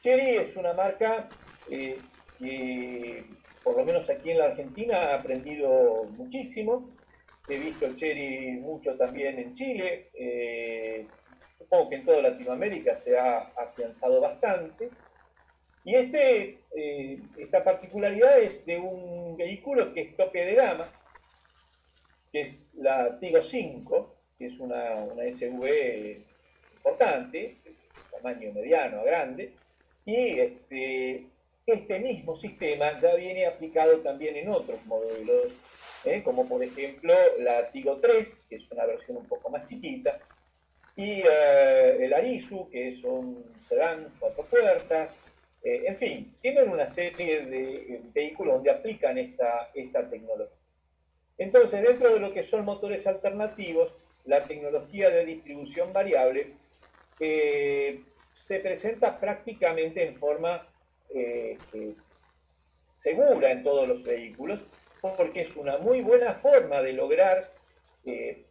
Chery es una marca que, por lo menos aquí en la Argentina, ha aprendido muchísimo. He visto Chery mucho también en Chile. Supongo que en toda Latinoamérica se ha afianzado bastante. Y esta particularidad es de un vehículo que es tope de gama, que es la Tigo 5, que es una SUV importante, tamaño mediano a grande, y este mismo sistema ya viene aplicado también en otros modelos, como por ejemplo la Tigo 3, que es una versión un poco más chiquita, y el Arizu, que es un sedán 4 puertas. En fin, tienen una serie de vehículos donde aplican esta tecnología. Entonces, dentro de lo que son motores alternativos, la tecnología de distribución variable se presenta prácticamente en forma segura en todos los vehículos, porque es una muy buena forma de lograr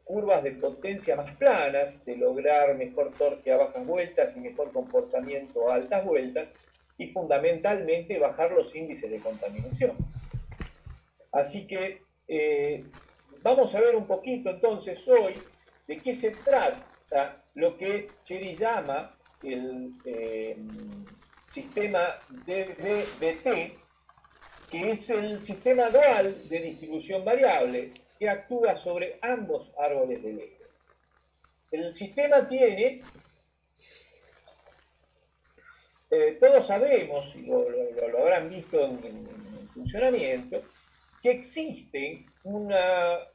curvas de potencia más planas, de lograr mejor torque a bajas vueltas y mejor comportamiento a altas vueltas, y fundamentalmente bajar los índices de contaminación. Así que vamos a ver un poquito entonces hoy de qué se trata lo que Chery llama el sistema DVB-T, que es el sistema dual de distribución variable que actúa sobre ambos árboles de ley. El sistema tiene, todos sabemos, y lo habrán visto en funcionamiento, que existe un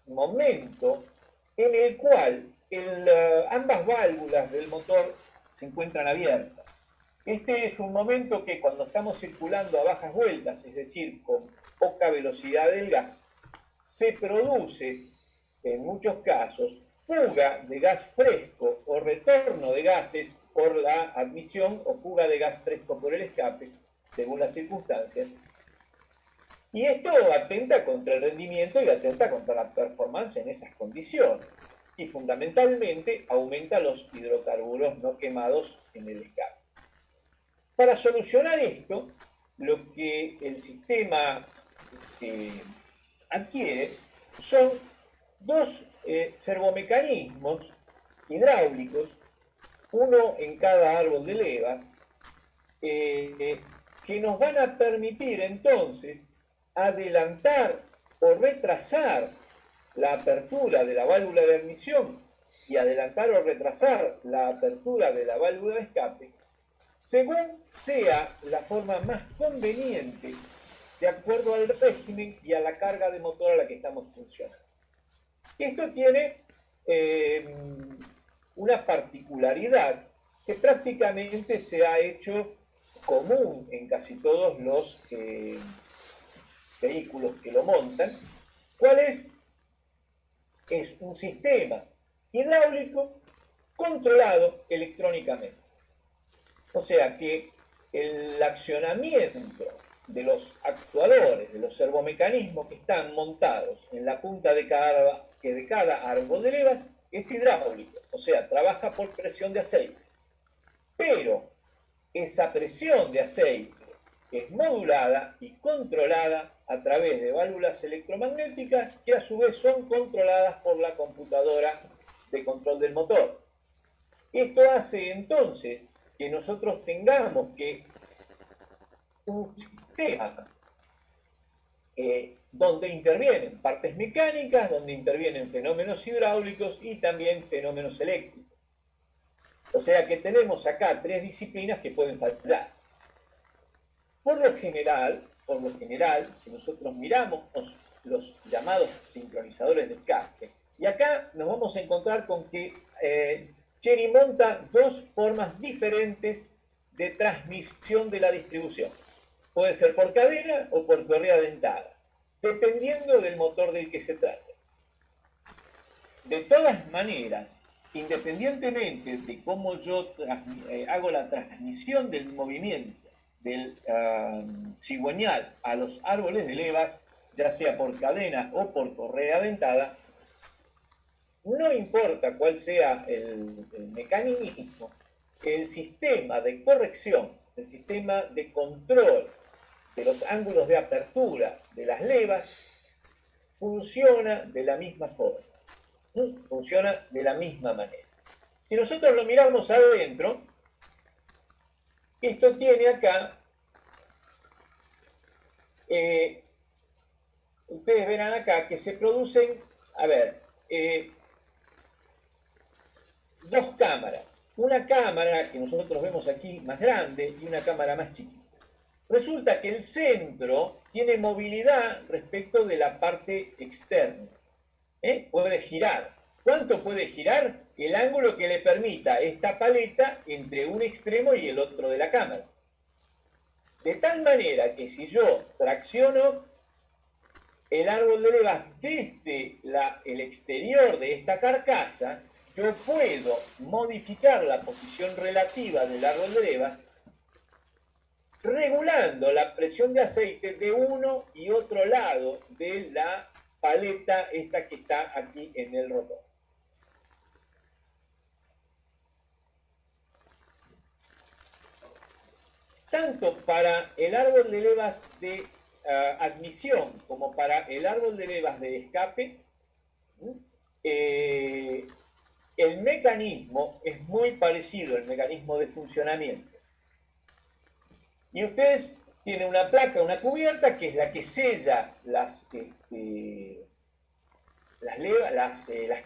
momento en el cual ambas válvulas del motor se encuentran abiertas. Este es un momento que cuando estamos circulando a bajas vueltas, es decir, con poca velocidad del gas, se produce, en muchos casos, fuga de gas fresco o retorno de gases por la admisión o fuga de gas fresco por el escape, según las circunstancias. Y esto atenta contra el rendimiento y atenta contra la performance en esas condiciones. Y fundamentalmente aumenta los hidrocarburos no quemados en el escape. Para solucionar esto, lo que el sistema adquiere son dos servomecanismos hidráulicos, uno en cada árbol de levas, que nos van a permitir entonces adelantar o retrasar la apertura de la válvula de admisión y adelantar o retrasar la apertura de la válvula de escape, según sea la forma más conveniente de acuerdo al régimen y a la carga de motor a la que estamos funcionando. Esto tiene una particularidad que prácticamente se ha hecho común en casi todos los vehículos que lo montan. ¿Cuál es? Es un sistema hidráulico controlado electrónicamente. O sea que el accionamiento de los actuadores, de los servomecanismos que están montados en la punta de cada árbol de levas es hidráulico, o sea, trabaja por presión de aceite. Pero esa presión de aceite es modulada y controlada a través de válvulas electromagnéticas que a su vez son controladas por la computadora de control del motor. Esto hace entonces que nosotros tengamos que un sistema donde intervienen partes mecánicas, donde intervienen fenómenos hidráulicos y también fenómenos eléctricos. O sea que tenemos acá tres disciplinas que pueden fallar. Por lo general, si nosotros miramos los llamados sincronizadores de escape, y acá nos vamos a encontrar con que Chery monta dos formas diferentes de transmisión de la distribución. Puede ser por cadena o por correa dentada, dependiendo del motor del que se trate. De todas maneras, independientemente de cómo yo hago la transmisión del movimiento del cigüeñal a los árboles de levas, ya sea por cadena o por correa dentada, no importa cuál sea el mecanismo, el sistema de corrección el sistema de control de los ángulos de apertura de las levas, funciona de la misma forma, funciona de la misma manera. Si nosotros lo miramos adentro, esto tiene acá, ustedes verán acá que se producen, a ver, dos cámaras. Una cámara que nosotros vemos aquí más grande y una cámara más chiquita. Resulta que el centro tiene movilidad respecto de la parte externa. Puede girar. ¿Cuánto puede girar? El ángulo que le permita esta paleta entre un extremo y el otro de la cámara. De tal manera que si yo tracciono el árbol de levas desde el exterior de esta carcasa, yo puedo modificar la posición relativa del árbol de levas regulando la presión de aceite de uno y otro lado de la paleta esta que está aquí en el rotor. Tanto para el árbol de levas de admisión como para el árbol de levas de escape, el mecanismo es muy parecido, el mecanismo de funcionamiento. Y ustedes tienen una placa, una cubierta, que es la que sella las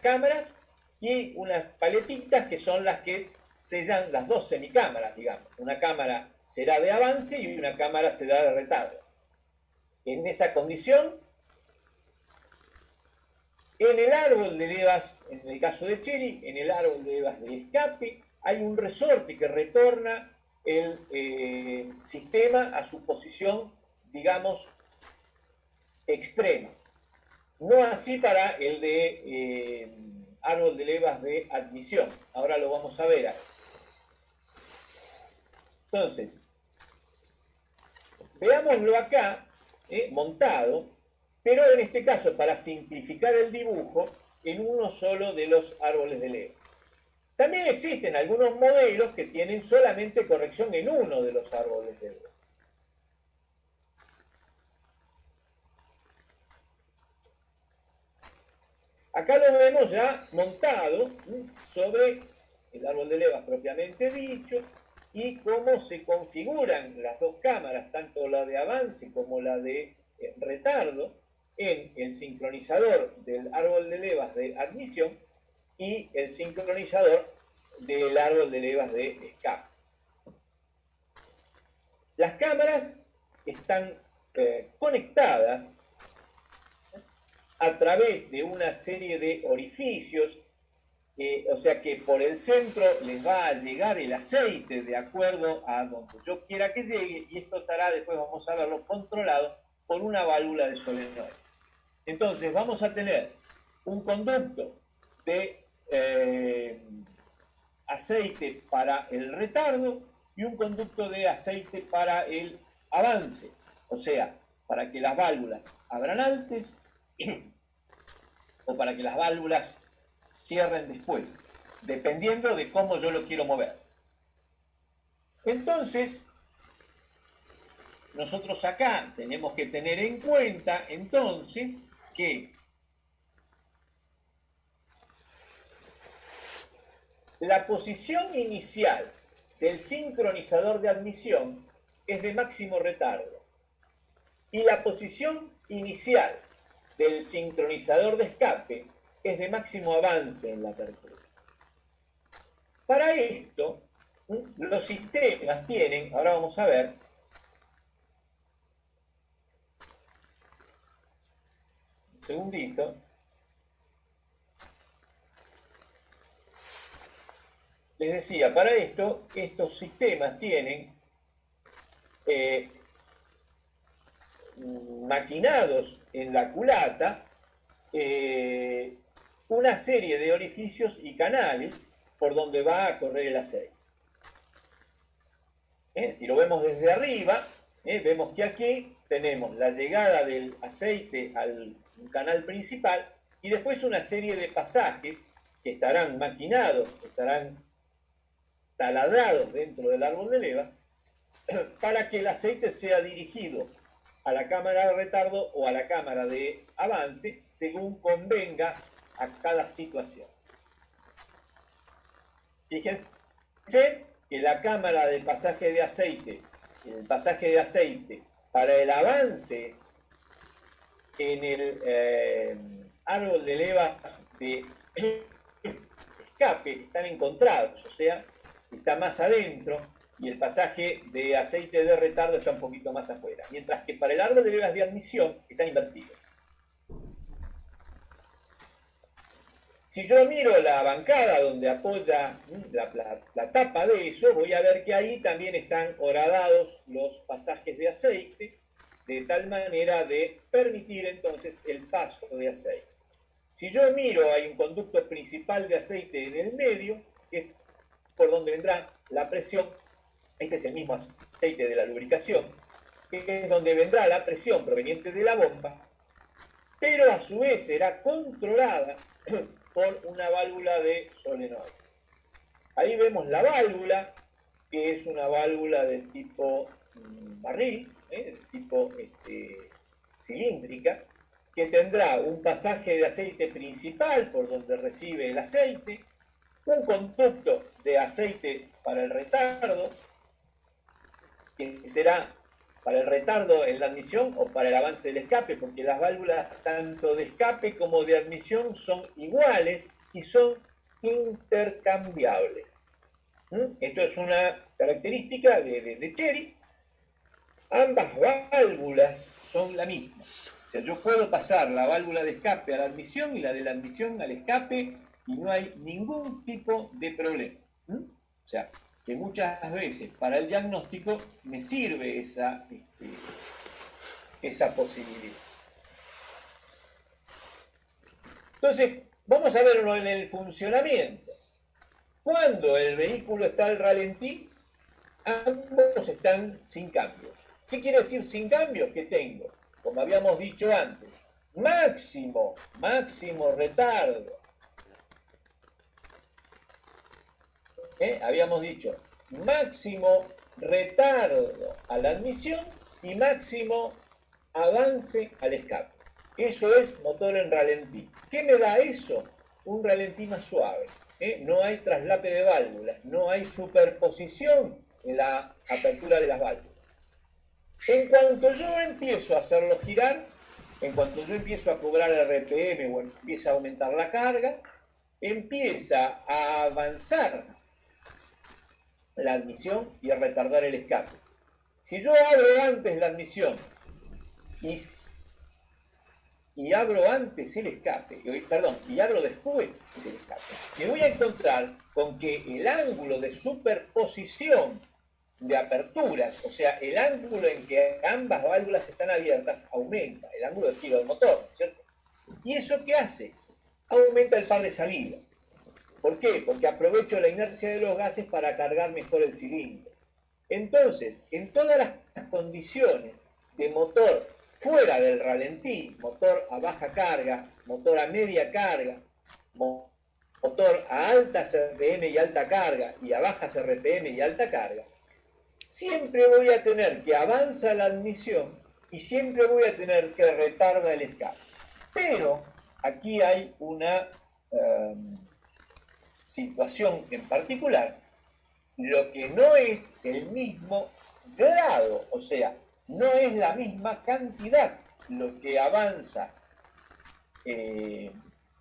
cámaras, y unas paletitas que son las que sellan las dos semicámaras, digamos. Una cámara será de avance y una cámara será de retardo. En esa condición, en el árbol de levas, en el caso de Chery, en el árbol de levas de escape, hay un resorte que retorna el sistema a su posición, digamos, extrema. No así para el de árbol de levas de admisión. Ahora lo vamos a ver ahí. Entonces, veámoslo acá, montado, pero en este caso, para simplificar el dibujo, en uno solo de los árboles de levas. También existen algunos modelos que tienen solamente corrección en uno de los árboles de levas. Acá lo vemos ya montado sobre el árbol de levas propiamente dicho, y cómo se configuran las dos cámaras, tanto la de avance como la de retardo, en el sincronizador del árbol de levas de admisión y el sincronizador del árbol de levas de escape. Las cámaras están conectadas a través de una serie de orificios, o sea que por el centro les va a llegar el aceite de acuerdo a donde yo quiera que llegue, y esto estará, después vamos a verlo, controlado por una válvula de solenoide. Entonces vamos a tener un conducto de aceite para el retardo y un conducto de aceite para el avance, o sea, para que las válvulas abran antes o para que las válvulas cierren después, dependiendo de cómo yo lo quiero mover. Entonces, nosotros acá tenemos que tener en cuenta, entonces, que la posición inicial del sincronizador de admisión es de máximo retardo y la posición inicial del sincronizador de escape es de máximo avance en la apertura. Para esto, los sistemas tienen, ahora vamos a ver, un segundito, les decía, para esto, estos sistemas tienen maquinados en la culata una serie de orificios y canales por donde va a correr el aceite. Si lo vemos desde arriba, vemos que aquí tenemos la llegada del aceite al canal principal y después una serie de pasajes que estarán maquinados, estarán taladrados dentro del árbol de levas, para que el aceite sea dirigido a la cámara de retardo o a la cámara de avance según convenga a cada situación. Fíjense que la cámara de pasaje de aceite, el pasaje de aceite para el avance en el árbol de levas de escape están encontrados, o sea, está más adentro, y el pasaje de aceite de retardo está un poquito más afuera, mientras que para el árbol de levas de admisión están invertidos. Si yo miro la bancada donde apoya la tapa de eso, voy a ver que ahí también están horadados los pasajes de aceite, de tal manera de permitir entonces el paso de aceite. Si yo miro, hay un conducto principal de aceite en el medio, que es por donde vendrá la presión. Este es el mismo aceite de la lubricación, que es donde vendrá la presión proveniente de la bomba, pero a su vez será controlada por una válvula de solenoide. Ahí vemos la válvula, que es una válvula del tipo barril, del tipo cilíndrica, que tendrá un pasaje de aceite principal por donde recibe el aceite, un conducto de aceite para el retardo, que será para el retardo en la admisión o para el avance del escape, porque las válvulas tanto de escape como de admisión son iguales y son intercambiables. Esto es una característica de Chery. Ambas válvulas son la misma. O sea, yo puedo pasar la válvula de escape a la admisión y la de la admisión al escape y no hay ningún tipo de problema. O sea, que muchas veces para el diagnóstico me sirve esa posibilidad. Entonces, vamos a verlo en el funcionamiento. Cuando el vehículo está al ralentí, ambos están sin cambios. ¿Qué quiere decir sin cambios? Que tengo, como habíamos dicho antes, máximo retardo. Habíamos dicho máximo retardo a la admisión y máximo avance al escape. Eso es motor en ralentí. ¿Qué me da eso? Un ralentí más suave. No hay traslape de válvulas, no hay superposición en la apertura de las válvulas. En cuanto yo empiezo a hacerlo girar, en cuanto yo empiezo a cobrar RPM o empieza a aumentar la carga, empieza a avanzar la admisión y a retardar el escape. Si yo abro antes la admisión y abro antes el escape, y abro después el escape, me voy a encontrar con que el ángulo de superposición de aperturas, o sea, el ángulo en que ambas válvulas están abiertas, aumenta, el ángulo de giro del motor, ¿cierto? ¿Y eso qué hace? Aumenta el par de salida. ¿Por qué? Porque aprovecho la inercia de los gases para cargar mejor el cilindro. Entonces, en todas las condiciones de motor fuera del ralentí, motor a baja carga, motor a media carga, motor a altas RPM y alta carga y a bajas RPM y alta carga, siempre voy a tener que avanza la admisión y siempre voy a tener que retarda el escape. Pero aquí hay una situación en particular, lo que no es el mismo grado, o sea, no es la misma cantidad lo que avanza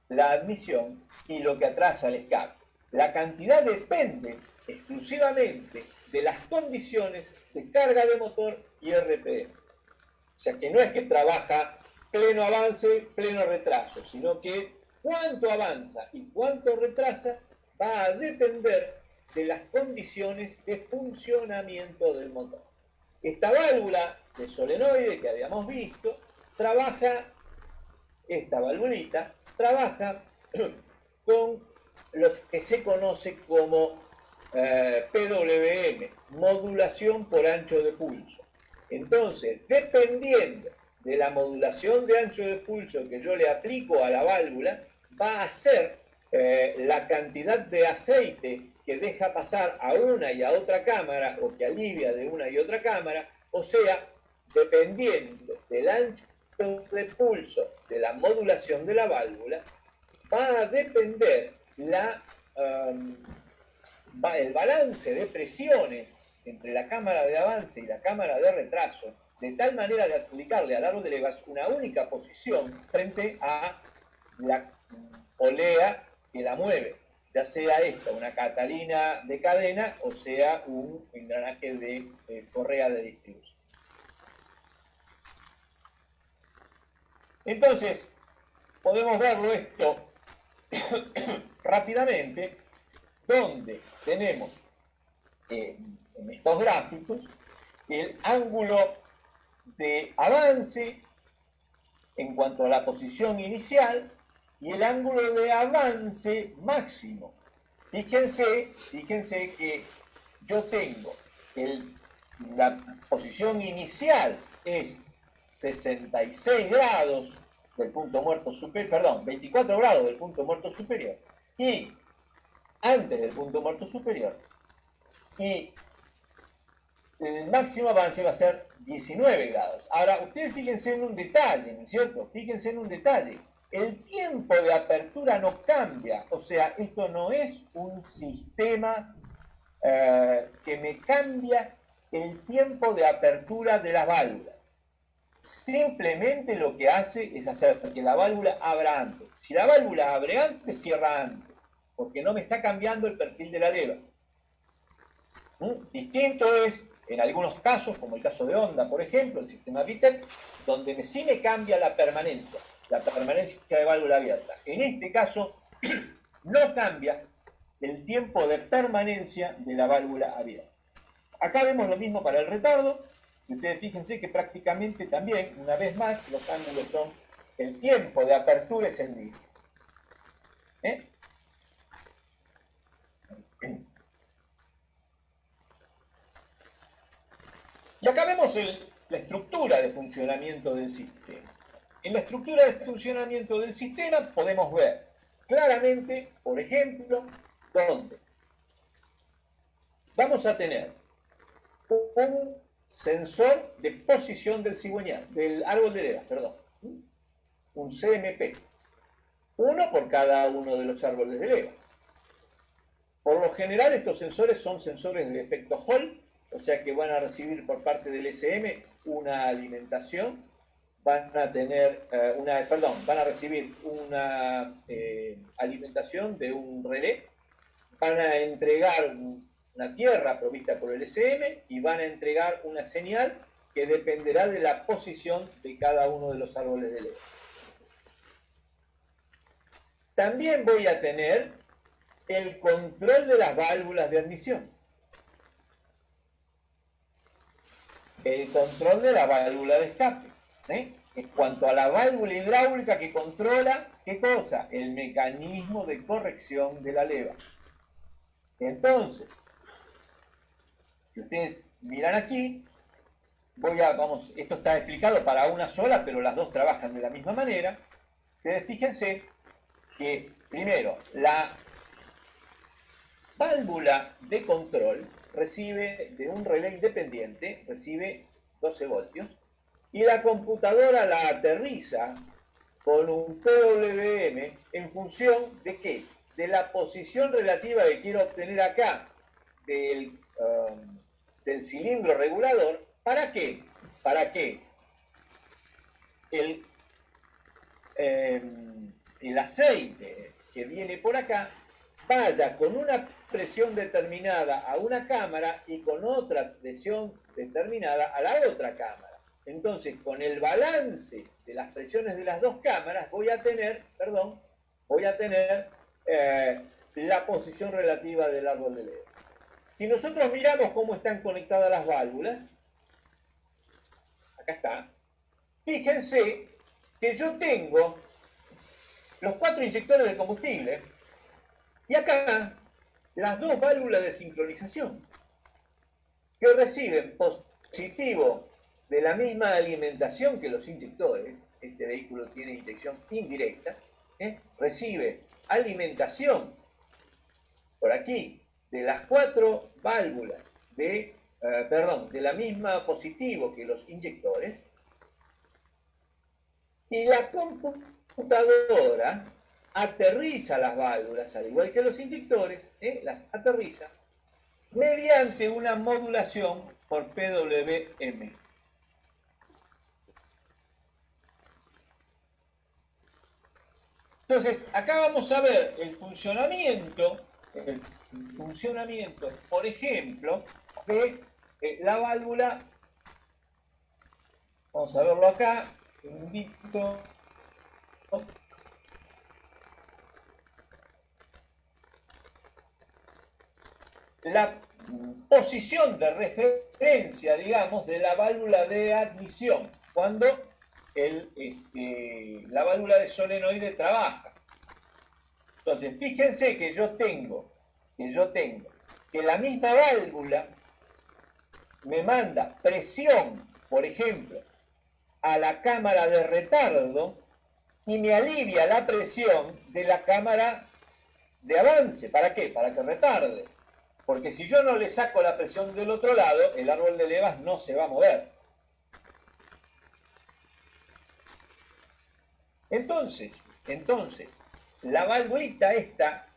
la admisión y lo que atrasa el escape. La cantidad depende exclusivamente de las condiciones de carga de motor y RPM. O sea que no es que trabaja pleno avance, pleno retraso, sino que cuánto avanza y cuánto retrasa va a depender de las condiciones de funcionamiento del motor. Esta válvula de solenoide que habíamos visto, esta valvulita, trabaja con lo que se conoce como PWM, modulación por ancho de pulso. Entonces, dependiendo de la modulación de ancho de pulso que yo le aplico a la válvula, va a ser la cantidad de aceite que deja pasar a una y a otra cámara o que alivia de una y otra cámara, o sea, dependiendo del ancho de pulso de la modulación de la válvula, va a depender el balance de presiones entre la cámara de avance y la cámara de retraso, de tal manera de aplicarle al árbol de levas una única posición frente a la polea que la mueve, ya sea esta una catalina de cadena o sea un engranaje de correa de distribución. Entonces, podemos verlo esto rápidamente, donde tenemos en estos gráficos el ángulo de avance en cuanto a la posición inicial y el ángulo de avance máximo. Fíjense que yo tengo la posición inicial es 66 grados del punto muerto superior, perdón, 24 grados del punto muerto superior, y antes del punto muerto superior, y el máximo avance va a ser 19 grados. Ahora, ustedes fíjense en un detalle, ¿no es cierto? Fíjense en un detalle. El tiempo de apertura no cambia, o sea, esto no es un sistema que me cambia el tiempo de apertura de las válvulas. Simplemente lo que hace es hacer que la válvula abra antes. Si la válvula abre antes, cierra antes, porque no me está cambiando el perfil de la leva. Distinto es, en algunos casos, como el caso de Honda, por ejemplo, el sistema VITEC, donde sí me cambia la permanencia de válvula abierta. En este caso, no cambia el tiempo de permanencia de la válvula abierta. Acá vemos lo mismo para el retardo. Ustedes fíjense que prácticamente también, una vez más, los ángulos son, el tiempo de apertura es el mismo. Y acá vemos la estructura de funcionamiento del sistema. En la estructura de funcionamiento del sistema podemos ver claramente, por ejemplo, donde vamos a tener un sensor de posición del cigüeñal, del árbol de levas, perdón, un CMP, uno por cada uno de los árboles de leva. Por lo general estos sensores son sensores de efecto Hall, o sea que van a recibir por parte del SM una alimentación, van a recibir una alimentación de un relé, van a entregar una tierra provista por el SM y van a entregar una señal que dependerá de la posición de cada uno de los árboles de leva. También voy a tener el control de las válvulas de admisión. El control de la válvula de escape. En cuanto a la válvula hidráulica que controla, ¿qué cosa? El mecanismo de corrección de la leva. Entonces, si ustedes miran aquí, esto está explicado para una sola, pero las dos trabajan de la misma manera. Ustedes fíjense que, primero, la válvula de control recibe de un relé independiente, recibe 12 voltios, y la computadora la aterriza con un PWM en función de ¿qué? De la posición relativa que quiero obtener acá del cilindro regulador. ¿Para qué? Para que el aceite que viene por acá vaya con una presión determinada a una cámara y con otra presión determinada a la otra cámara. Entonces, con el balance de las presiones de las dos cámaras, voy a tener la posición relativa del árbol de leva. Si nosotros miramos cómo están conectadas las válvulas, acá está, fíjense que yo tengo los 4 inyectores de combustible y acá las 2 válvulas de sincronización que reciben positivo de la misma alimentación que los inyectores. Este vehículo tiene inyección indirecta, recibe alimentación por aquí de las 4 válvulas de la misma positivo que los inyectores, y la computadora aterriza las válvulas, al igual que los inyectores, las aterriza mediante una modulación por PWM. Entonces, acá vamos a ver el funcionamiento, por ejemplo, de la válvula. Vamos a verlo acá, un segundito. La posición de referencia, digamos, de la válvula de admisión, cuando la válvula de solenoide trabaja. Entonces, fíjense que yo tengo que la misma válvula me manda presión, por ejemplo, a la cámara de retardo y me alivia la presión de la cámara de avance. ¿Para qué? Para que retarde. Porque si yo no le saco la presión del otro lado, el árbol de levas no se va a mover. Entonces, la valvulita esta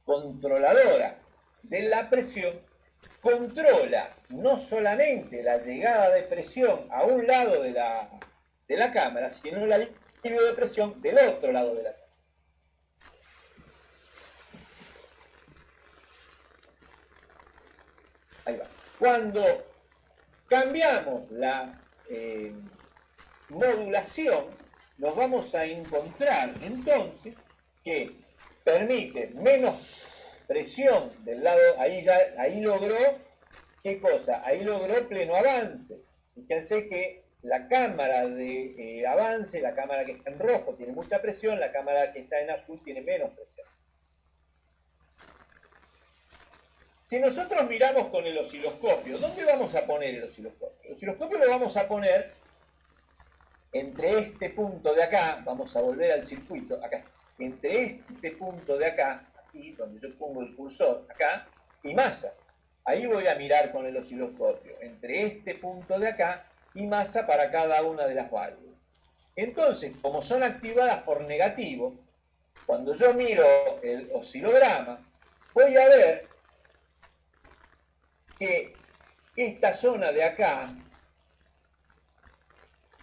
controladora de la presión controla no solamente la llegada de presión a un lado de la cámara, sino el alivio de presión del otro lado de la cámara. Ahí va. Cuando cambiamos la modulación, nos vamos a encontrar entonces que permite menos presión del lado, ahí logró, ¿qué cosa? Ahí logró pleno avance. Fíjense que la cámara de avance, la cámara que está en rojo tiene mucha presión, la cámara que está en azul tiene menos presión. Si nosotros miramos con el osciloscopio, ¿dónde vamos a poner el osciloscopio? El osciloscopio lo vamos a poner entre este punto de acá, vamos a volver al circuito, acá, entre este punto de acá, aquí, donde yo pongo el cursor, acá, y masa. Ahí voy a mirar con el osciloscopio, entre este punto de acá y masa para cada una de las válvulas. Entonces, como son activadas por negativo, cuando yo miro el oscilograma, voy a ver que esta zona de acá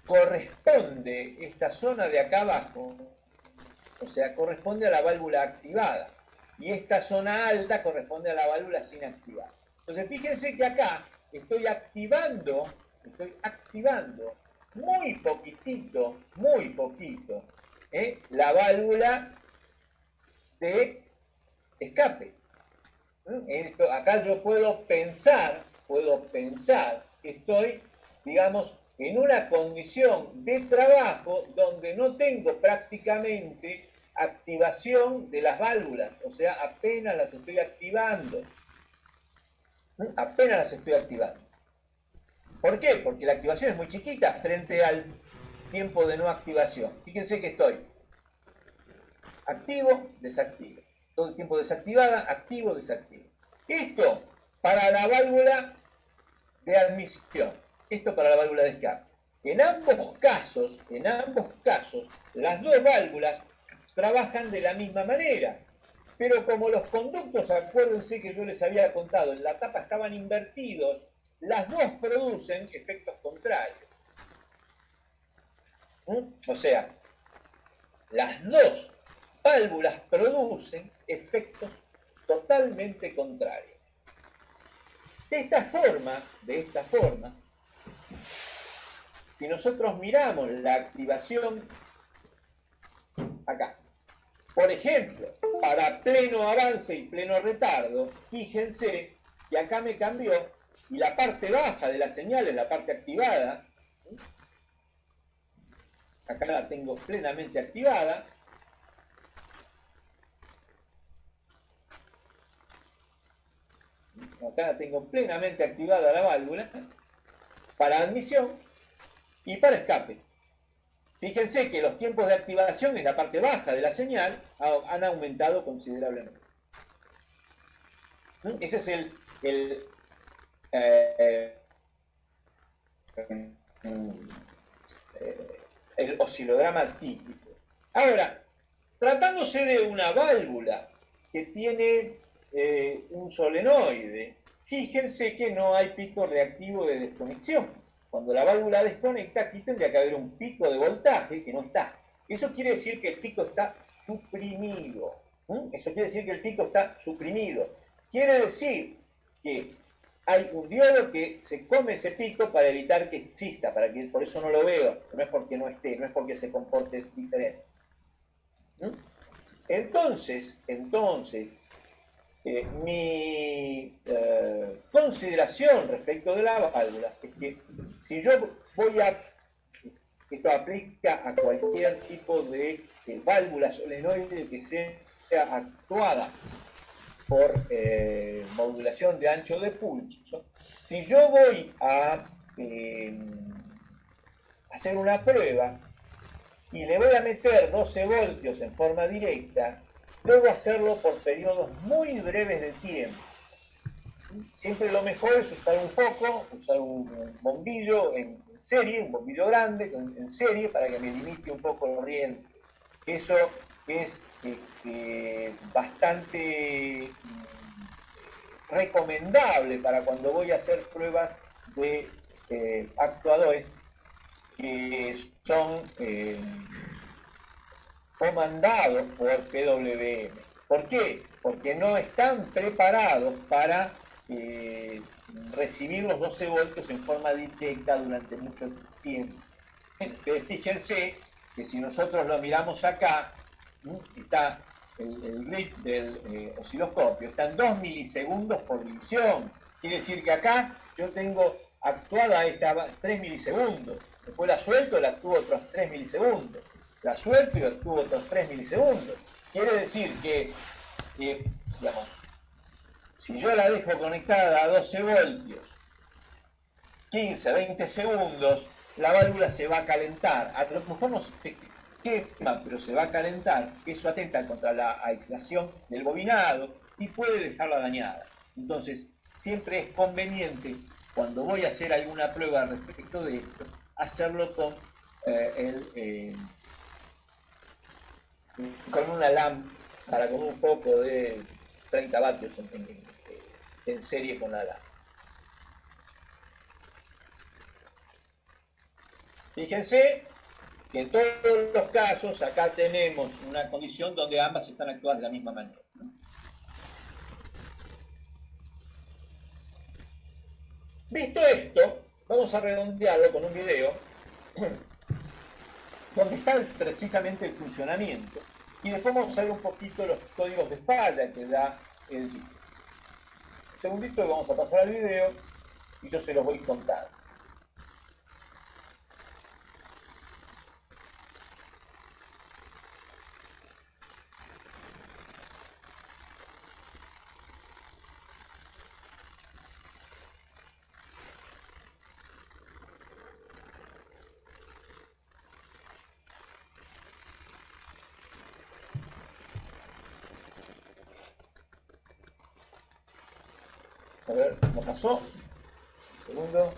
corresponde, esta zona de acá abajo, o sea, corresponde a la válvula activada, y esta zona alta corresponde a la válvula sin activar. Entonces, fíjense que acá estoy activando muy poquitito, la válvula de escape. Acá yo puedo pensar que estoy, digamos, en una condición de trabajo donde no tengo prácticamente activación de las válvulas, o sea, apenas las estoy activando. ¿Por qué? Porque la activación es muy chiquita frente al tiempo de no activación. Fíjense que estoy activo, desactivo. Todo el tiempo desactivada, activo, desactivo. Esto para la válvula de admisión. Esto para la válvula de escape. En ambos casos, las dos válvulas trabajan de la misma manera. Pero como los conductos, acuérdense que yo les había contado, en la tapa estaban invertidos, las dos producen efectos contrarios. O sea, las dos válvulas producen efectos totalmente contrarios. De esta forma, si nosotros miramos la activación acá, por ejemplo, para pleno avance y pleno retardo, fíjense que acá me cambió y la parte baja de la señal es la parte activada. Acá la tengo plenamente activada. Acá la tengo plenamente activada la válvula para admisión y para escape. Fíjense que los tiempos de activación en la parte baja de la señal han aumentado considerablemente. Ese es eh, el oscilograma típico. Ahora, tratándose de una válvula que tiene un solenoide, fíjense que no hay pico reactivo de desconexión. Cuando la válvula desconecta, aquí tendría que haber un pico de voltaje que no está. Eso quiere decir que el pico está suprimido. Eso quiere decir que el pico está suprimido. Quiere decir que hay un diodo que se come ese pico para evitar que exista, por eso no lo veo, no es porque no esté, no es porque se comporte diferente. Entonces, mi consideración respecto de la válvula es que si yo voy a, esto aplica a cualquier tipo de válvula solenoide que sea actuada por modulación de ancho de pulso, si yo voy a hacer una prueba y le voy a meter 12 voltios en forma directa, debo hacerlo por periodos muy breves de tiempo. Siempre lo mejor es usar un foco, usar un bombillo en serie, un bombillo grande en serie para que me limite un poco el corriente. Eso es bastante recomendable para cuando voy a hacer pruebas de actuadores que son comandados por PWM. ¿Por qué? Porque no están preparados para recibir los 12 voltios en forma directa durante mucho tiempo. Entonces, fíjense que si nosotros lo miramos acá, está el grid del osciloscopio, está en 2 milisegundos por división. Quiere decir que acá yo tengo actuada esta 3 milisegundos. Después la suelto, la actúo otros 3 milisegundos. La suelto y la actúo otros 3 milisegundos. Quiere decir que, digamos, si yo la dejo conectada a 12 voltios, 15, 20 segundos, la válvula se va a calentar. A lo mejor no se quema, pero se va a calentar. Eso atenta contra la aislación del bobinado y puede dejarla dañada. Entonces, siempre es conveniente, cuando voy a hacer alguna prueba respecto de esto, hacerlo con con una lámpara, con un foco de 30 vatios en serie con la lámpara. Fíjense que en todos los casos acá tenemos una condición donde ambas están actuadas de la misma manera. Visto esto, vamos a redondearlo con un video donde está precisamente el funcionamiento y después vamos a ver un poquito los códigos de falla que da el sistema. Un segundito y vamos a pasar al video y yo se los voy contando. A ver cómo pasó. Un segundo.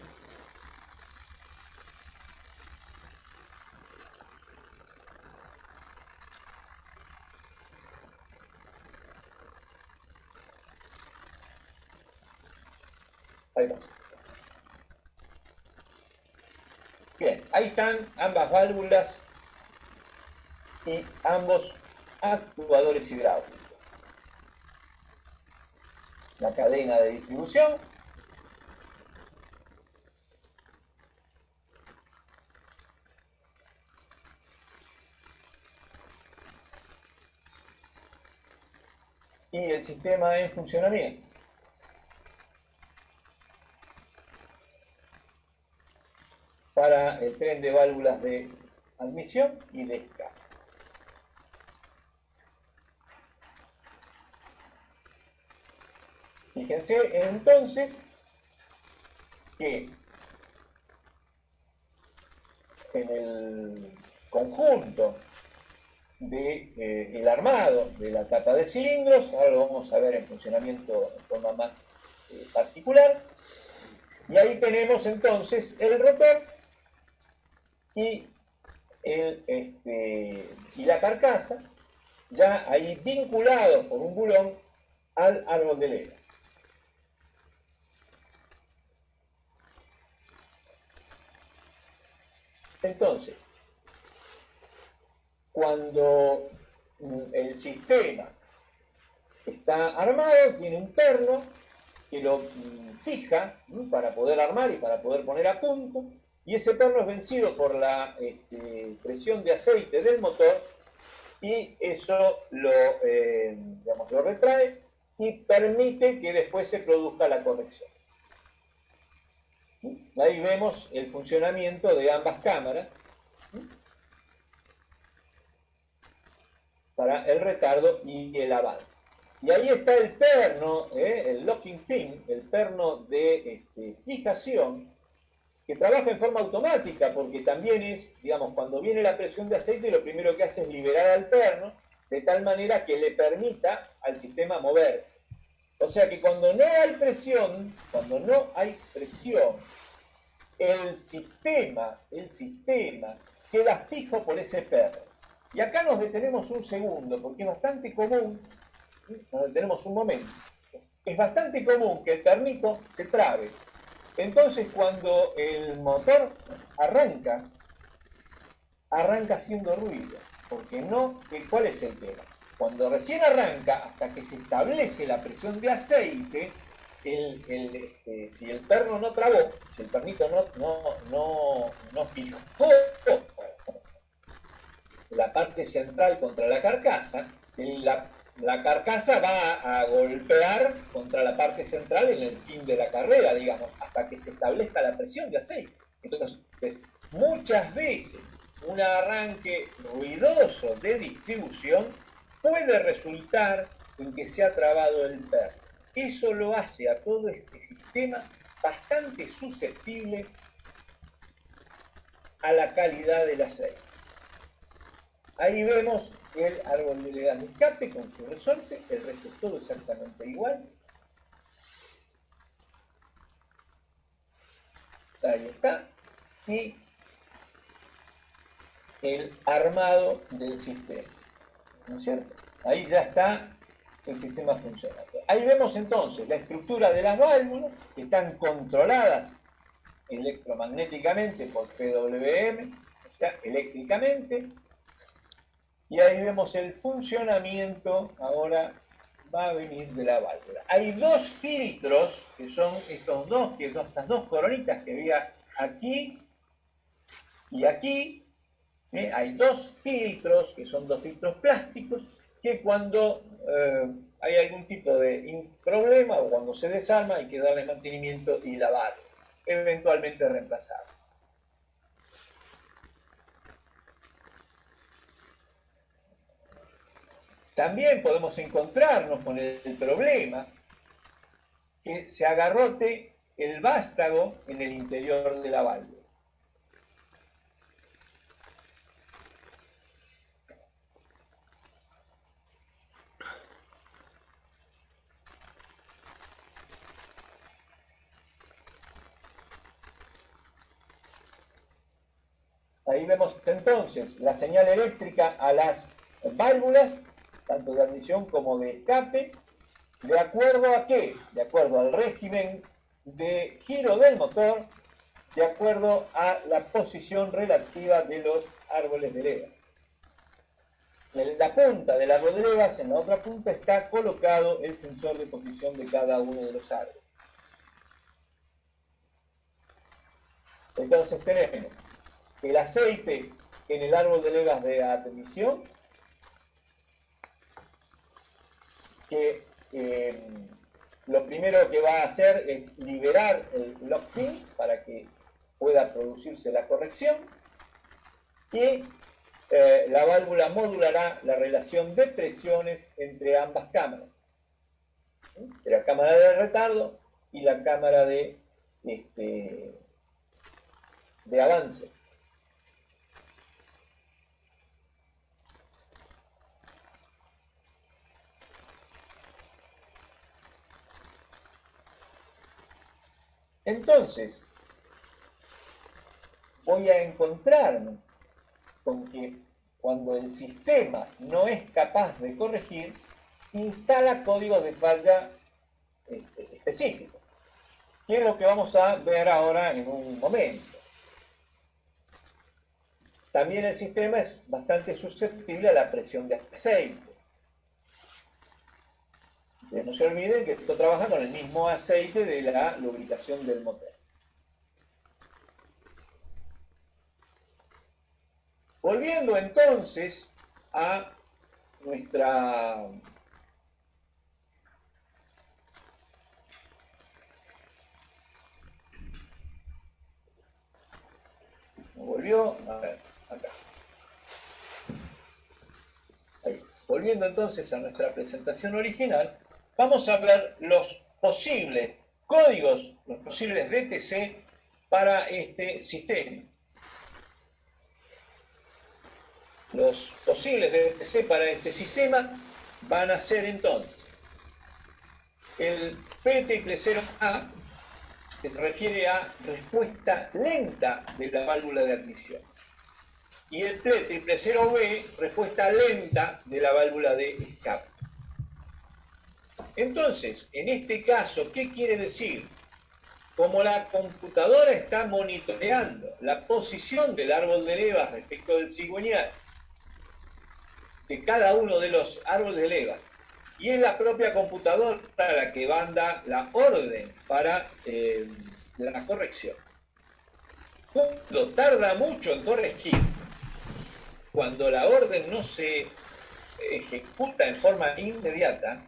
Ahí pasó. Bien, ahí están ambas válvulas y ambos actuadores hidráulicos. La cadena de distribución y el sistema en funcionamiento. Para el tren de válvulas de admisión y de escape. Fíjense entonces que en el conjunto del armado de la tapa de cilindros. Ahora lo vamos a ver en funcionamiento en forma más particular. Y ahí tenemos entonces el rotor y, y la carcasa, ya ahí vinculados por un bulón al árbol de leva. Entonces, cuando el sistema está armado, tiene un perno que lo fija para poder armar y para poder poner a punto, y ese perno es vencido por la presión de aceite del motor, y eso digamos, lo retrae y permite que después se produzca la corrección. Ahí vemos el funcionamiento de ambas cámaras para el retardo y el avance. Y ahí está el perno, el locking pin, el perno de fijación, que trabaja en forma automática, porque también es, digamos, cuando viene la presión de aceite, lo primero que hace es liberar al perno, de tal manera que le permita al sistema moverse. O sea que cuando no hay presión, el sistema queda fijo por ese perno. Y acá nos detenemos un segundo, porque es bastante común, nos detenemos un momento, es bastante común que el pernito se trabe. Entonces cuando el motor arranca haciendo ruido, porque no, ¿cuál es el tema? Cuando recién arranca, hasta que se establece la presión de aceite, si el perno no trabó, si el pernito no fijó la parte central contra la carcasa, la carcasa va a golpear contra la parte central en el fin de la carrera, digamos, hasta que se establezca la presión de aceite. Entonces, muchas veces un arranque ruidoso de distribución puede resultar en que se ha trabado el perno. Eso lo hace a todo este sistema bastante susceptible a la calidad del aceite. Ahí vemos el árbol de leva de escape con su resorte, el resto es todo exactamente igual. Ahí está. Y el armado del sistema, ¿no es cierto? Ahí ya está el sistema funcionando. Ahí vemos entonces la estructura de las válvulas que están controladas electromagnéticamente por PWM, o sea, eléctricamente. Y ahí vemos el funcionamiento, ahora va a venir de la válvula. Hay dos filtros, que son estas dos coronitas que había aquí y aquí. Hay dos filtros, que son dos filtros plásticos, que cuando hay algún tipo de problema o cuando se desarma hay que darle mantenimiento y lavarlo, eventualmente reemplazarlo. También podemos encontrarnos con el problema que se agarrote el vástago en el interior de la válvula. Ahí vemos entonces la señal eléctrica a las válvulas, tanto de admisión como de escape. ¿De acuerdo a qué? De acuerdo al régimen de giro del motor, de acuerdo a la posición relativa de los árboles de levas. En la punta del árbol de levas, en la otra punta, está colocado el sensor de posición de cada uno de los árboles. Entonces tenemos el aceite en el árbol de levas de admisión, que lo primero que va a hacer es liberar el lock pin para que pueda producirse la corrección, y la válvula modulará la relación de presiones entre ambas cámaras, entre la cámara de retardo y la cámara de avance. Entonces, voy a encontrarme con que cuando el sistema no es capaz de corregir, instala códigos de falla específicos, que es lo que vamos a ver ahora en un momento. También el sistema es bastante susceptible a la presión de aceite. No se olviden que esto trabaja con el mismo aceite de la lubricación del motor. Volviendo entonces a nuestra volvió, a ver, acá. Ahí. Volviendo entonces a nuestra presentación original, vamos a ver los posibles códigos, los posibles DTC para este sistema. Los posibles DTC para este sistema van a ser entonces el P0A, que se refiere a respuesta lenta de la válvula de admisión, y el P0B, respuesta lenta de la válvula de escape. Entonces, en este caso, ¿qué quiere decir? Como la computadora está monitoreando la posición del árbol de levas respecto del cigüeñal, de cada uno de los árboles de levas, y es la propia computadora la que manda la orden para la corrección. Cuando tarda mucho en corregir, cuando la orden no se ejecuta en forma inmediata,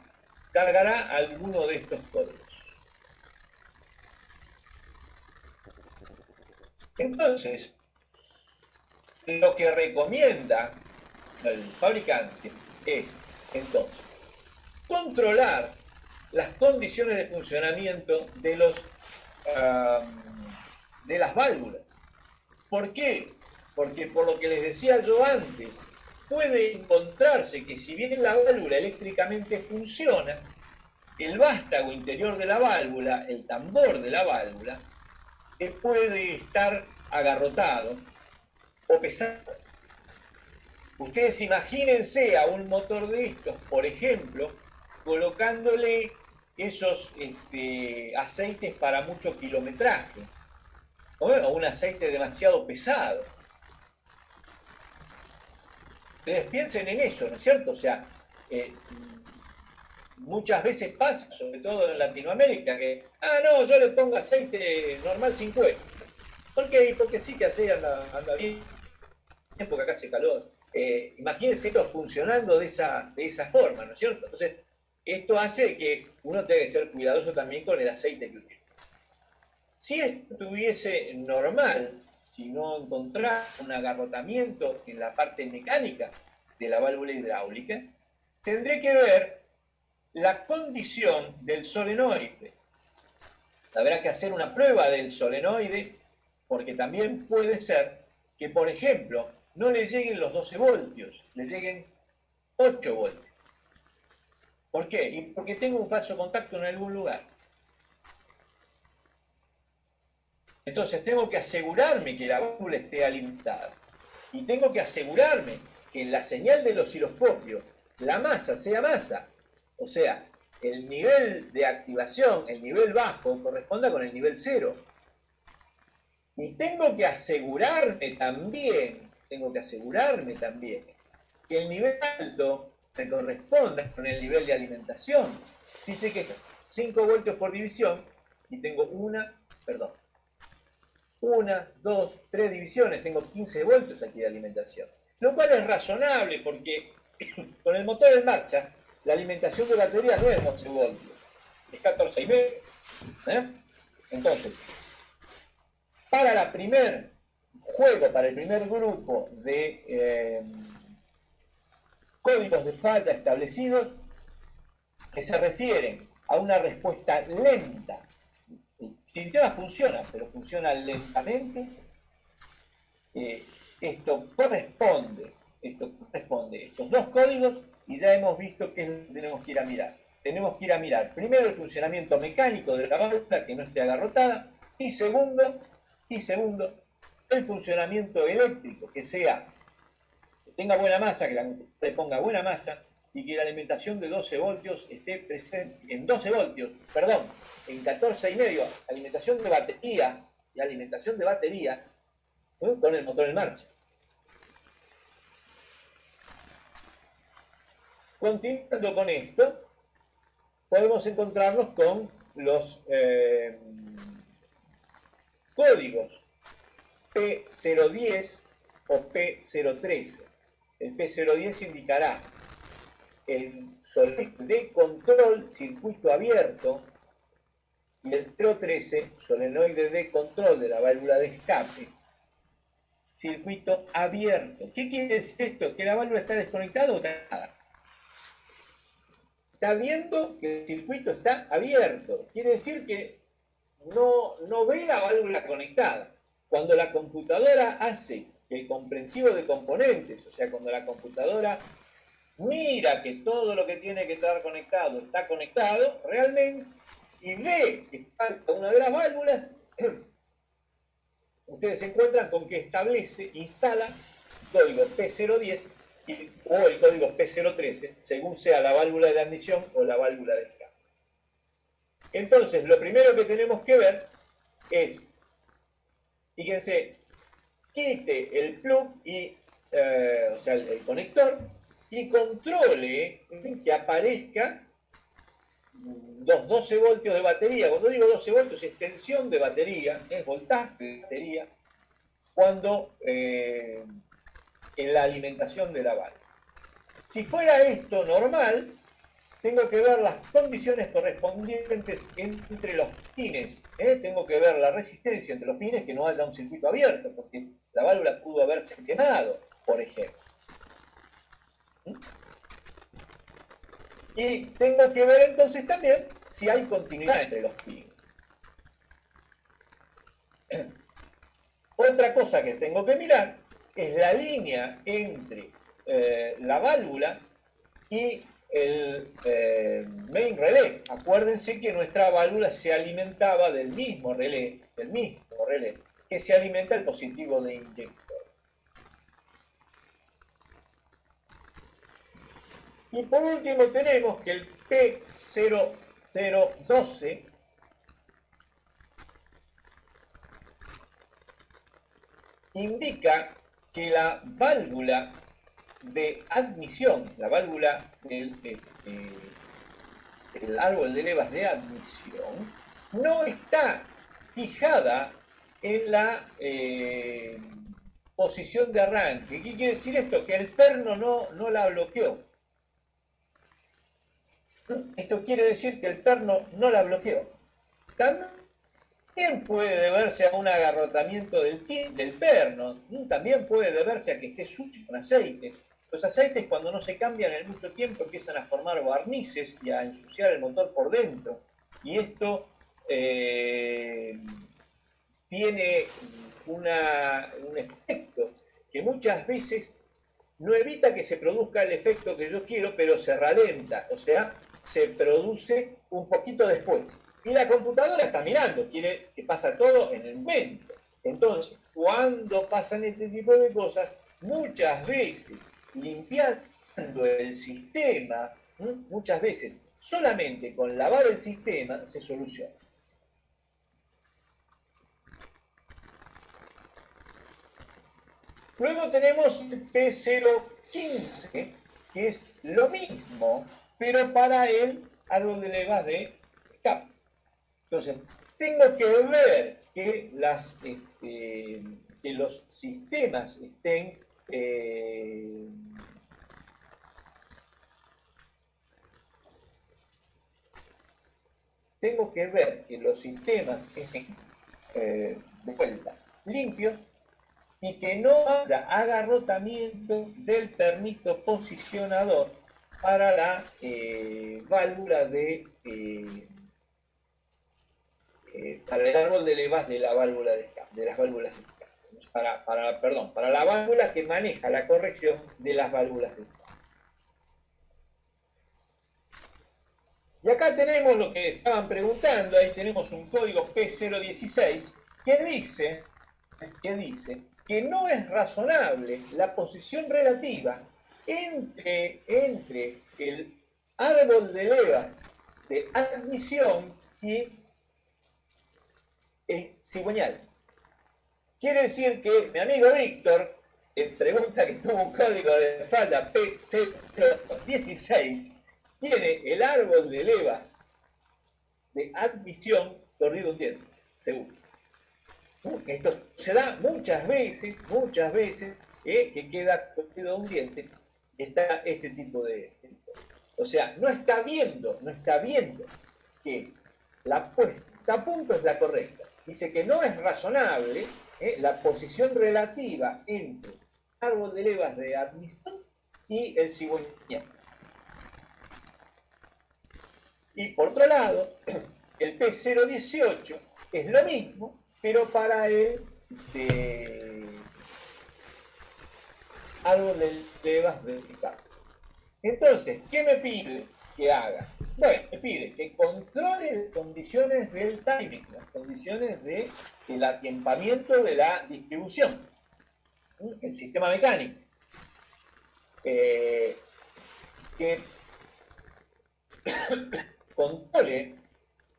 cargará alguno de estos códigos. Entonces, lo que recomienda el fabricante es, entonces, controlar las condiciones de funcionamiento de las válvulas. ¿Por qué? Porque por lo que les decía yo antes, puede encontrarse que si bien la válvula eléctricamente funciona, el vástago interior de la válvula, el tambor de la válvula, puede estar agarrotado o pesado. Ustedes imagínense a un motor de estos, por ejemplo, colocándole esos aceites para mucho kilometraje, o un aceite demasiado pesado. Ustedes piensen en eso, ¿no es cierto? O sea, muchas veces pasa, sobre todo en Latinoamérica, que, no, yo le pongo aceite normal 50. ¿Por qué? Porque sí que así anda bien, porque acá hace calor. Imagínense esto funcionando de esa forma, ¿no es cierto? Entonces, esto hace que uno tenga que ser cuidadoso también con el aceite que utiliza. Si esto estuviese normal, si no encontrara un agarrotamiento en la parte mecánica de la válvula hidráulica, tendré que ver la condición del solenoide. Habrá que hacer una prueba del solenoide, porque también puede ser que, por ejemplo, no le lleguen los 12 voltios, le lleguen 8 voltios. ¿Por qué? Y porque tengo un falso contacto en algún lugar. Entonces tengo que asegurarme que la válvula esté alimentada. Y tengo que asegurarme que en la señal del osciloscopio la masa sea masa. O sea, el nivel de activación, el nivel bajo, corresponda con el nivel 0. Y tengo que asegurarme también que el nivel alto se corresponda con el nivel de alimentación. Dice que 5 voltios por división y tengo 1, 2, 3 divisiones, tengo 15 voltios aquí de alimentación. Lo cual es razonable porque con el motor en marcha, la alimentación de batería no es 12 voltios, es 14,5. Entonces, para el primer grupo de códigos de falla establecidos, que se refieren a una respuesta lenta, el sistema funciona, pero funciona lentamente, esto corresponde estos dos códigos, y ya hemos visto que tenemos que ir a mirar. Tenemos que ir a mirar primero el funcionamiento mecánico de la válvula, que no esté agarrotada, Y segundo, el funcionamiento eléctrico, que tenga buena masa, que la computadora ponga buena masa y que la alimentación de 12 voltios esté presente en 12 voltios, perdón, en 14,5, alimentación de batería y alimentación de batería con el motor en marcha. Continuando con esto, podemos encontrarnos con los códigos P010 o P013. El P010 indicará el solenoide de control circuito abierto y el 013 solenoide de control de la válvula de escape circuito abierto. ¿Qué quiere decir esto? ¿Que la válvula está desconectada o está? Está viendo que el circuito está abierto. Quiere decir que no ve la válvula conectada. Cuando la computadora hace el comprensivo de componentes, o sea, cuando la computadora mira que todo lo que tiene que estar conectado está conectado realmente y ve que falta una de las válvulas, ustedes se encuentran con que instala código P010 o el código P013, según sea la válvula de admisión o la válvula de escape. Entonces, lo primero que tenemos que ver es, fíjense, quite el plug o sea, el conector, y controle que aparezca los 12 voltios de batería. Cuando digo 12 voltios, es tensión de batería, es voltaje de batería, cuando en la alimentación de la válvula. Si fuera esto normal, tengo que ver las condiciones correspondientes entre los pines. Tengo que ver la resistencia entre los pines, que no haya un circuito abierto, porque la válvula pudo haberse quemado, por ejemplo. Y tengo que ver entonces también si hay continuidad entre los pines. Otra cosa que tengo que mirar es la línea entre la válvula y el main relé. Acuérdense que nuestra válvula se alimentaba del mismo relé que se alimenta el positivo de inyector. Y por último tenemos que el P0012 indica que la válvula de admisión, la válvula del el árbol de levas de admisión, no está fijada en la posición de arranque. ¿Qué quiere decir esto? Que el perno no la bloqueó. Esto quiere decir que el perno no la bloqueó. También puede deberse a un agarrotamiento del perno, también puede deberse a que esté sucio con aceite. Los aceites, cuando no se cambian en mucho tiempo, empiezan a formar barnices y a ensuciar el motor por dentro. Y esto tiene un efecto que muchas veces no evita que se produzca el efecto que yo quiero, pero se ralenta, o sea, se produce un poquito después. Y la computadora está mirando, quiere que pasa todo en el momento. Entonces, cuando pasan este tipo de cosas, muchas veces limpiando el sistema, muchas veces solamente con lavar el sistema se soluciona. Luego tenemos el P015, que es lo mismo, pero para el árbol de levas de escape. Entonces, tengo que ver que los sistemas estén de vuelta limpios y que no haya agarrotamiento del permito posicionador para la válvula para el árbol de levas de la válvula de escape, de las válvulas de escape. Para la válvula que maneja la corrección de las válvulas de escape. Y acá tenemos lo que estaban preguntando, ahí tenemos un código P016 que dice que no es razonable la posición relativa entre el árbol de levas de admisión y el cigüeñal. Quiere decir que mi amigo Víctor, pregunta que tuvo un código de falla P016, tiene el árbol de levas de admisión corrido un diente, seguro. Esto se da muchas veces, que queda corrido un diente, está este tipo de... O sea, no está viendo que la puesta a punto es la correcta. Dice que no es razonable la posición relativa entre el árbol de levas de admisión y el cigüeñal. Y por otro lado, el P018 es lo mismo, pero para el árbol de levas vertical. Entonces, ¿qué me pide que haga? Bueno, me pide que controle las condiciones del timing, las condiciones del atiempamiento de la distribución, el sistema mecánico. Que controle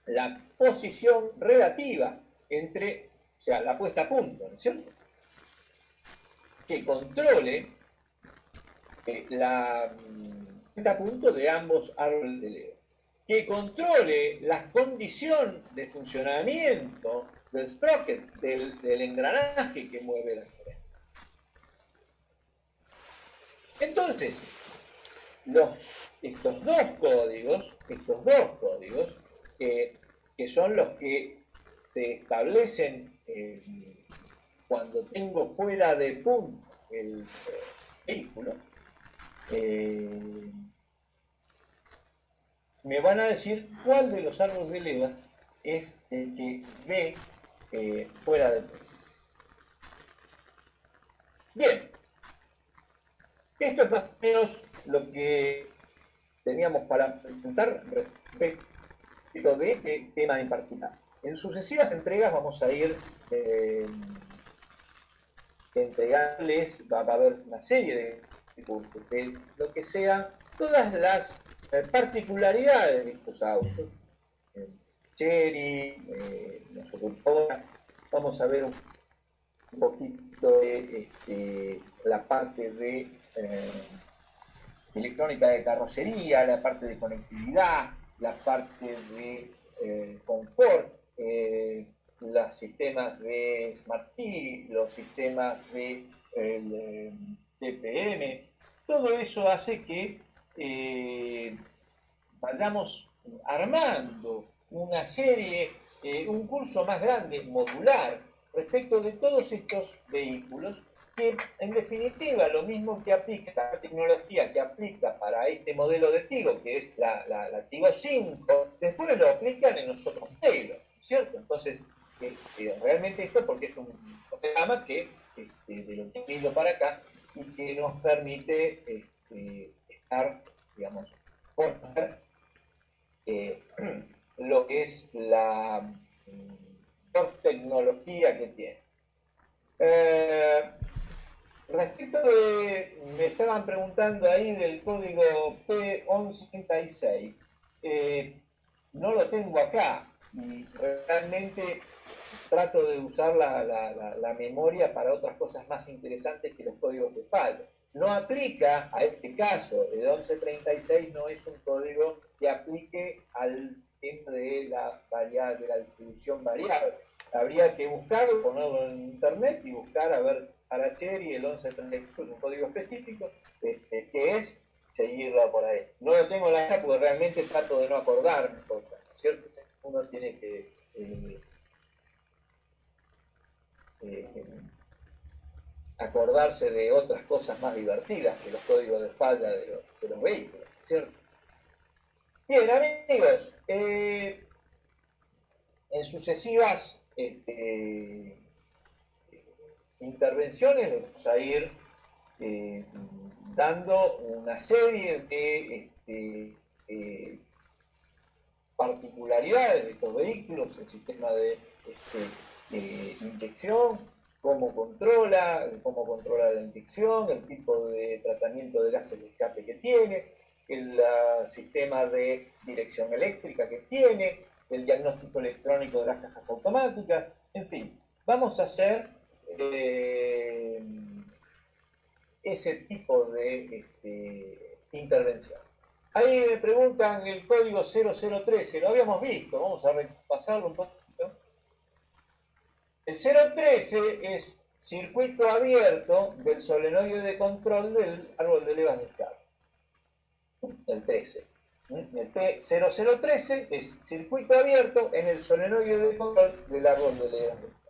la posición relativa entre, o sea, la puesta a punto, ¿no es cierto? Que controle la puesta a punto de ambos árboles de leva. Que controle la condición de funcionamiento del sprocket, del engranaje que mueve la corriente. Entonces, estos dos códigos, que son los que se establecen cuando tengo fuera de punto el vehículo, me van a decir cuál de los árboles de leva es el que ve fuera de punto. Bien, esto es más o menos lo que teníamos para presentar respecto de este tema en particular. En sucesivas entregas vamos a ir entregarles, va a haber una serie de cursos, de lo que sean todas las particularidades de estos autos. Chery, nosotros ahora vamos a ver un poquito de la parte de electrónica de carrocería, la parte de conectividad, la parte de confort, los sistemas de Smart TV, los sistemas de TPM, todo eso hace que vayamos armando una serie, un curso más grande, modular, respecto de todos estos vehículos, que en definitiva lo mismo que aplica la tecnología que aplica para este modelo de Tigo, que es la Tigo 5, después lo aplican en los otros modelos, ¿cierto? Entonces, realmente esto porque es un programa que, de lo que he ido para acá, y que nos permite estar, digamos, conocer lo que es la tecnología que tiene. Respecto de, me estaban preguntando ahí del código P1136, no lo tengo acá y realmente trato de usar la memoria para otras cosas más interesantes que los códigos de fallo. No aplica a este caso, el 1136 no es un código que aplique al tema de la distribución variable. Habría que buscarlo, ponerlo en internet y buscar a ver para Chery el 1136, un código específico, que es seguirlo por ahí. No lo tengo en la cara porque realmente trato de no acordarme cosas, ¿cierto? Uno tiene que acordarse de otras cosas más divertidas que los códigos de falla de los vehículos, ¿cierto? Bien, amigos, en sucesivas intervenciones vamos a ir dando una serie de particularidades de estos vehículos, el sistema de inyección, cómo controla la inyección, el tipo de tratamiento de gases de escape que tiene, el sistema de dirección eléctrica que tiene, el diagnóstico electrónico de las cajas automáticas, en fin, vamos a hacer ese tipo de intervención. Ahí me preguntan el código 0013, lo habíamos visto, vamos a repasarlo un poquito. El 013 es circuito abierto del solenoide de control del árbol de levas de escape. El 13. El T0013 es circuito abierto en el solenoide de control del árbol de levas de escape.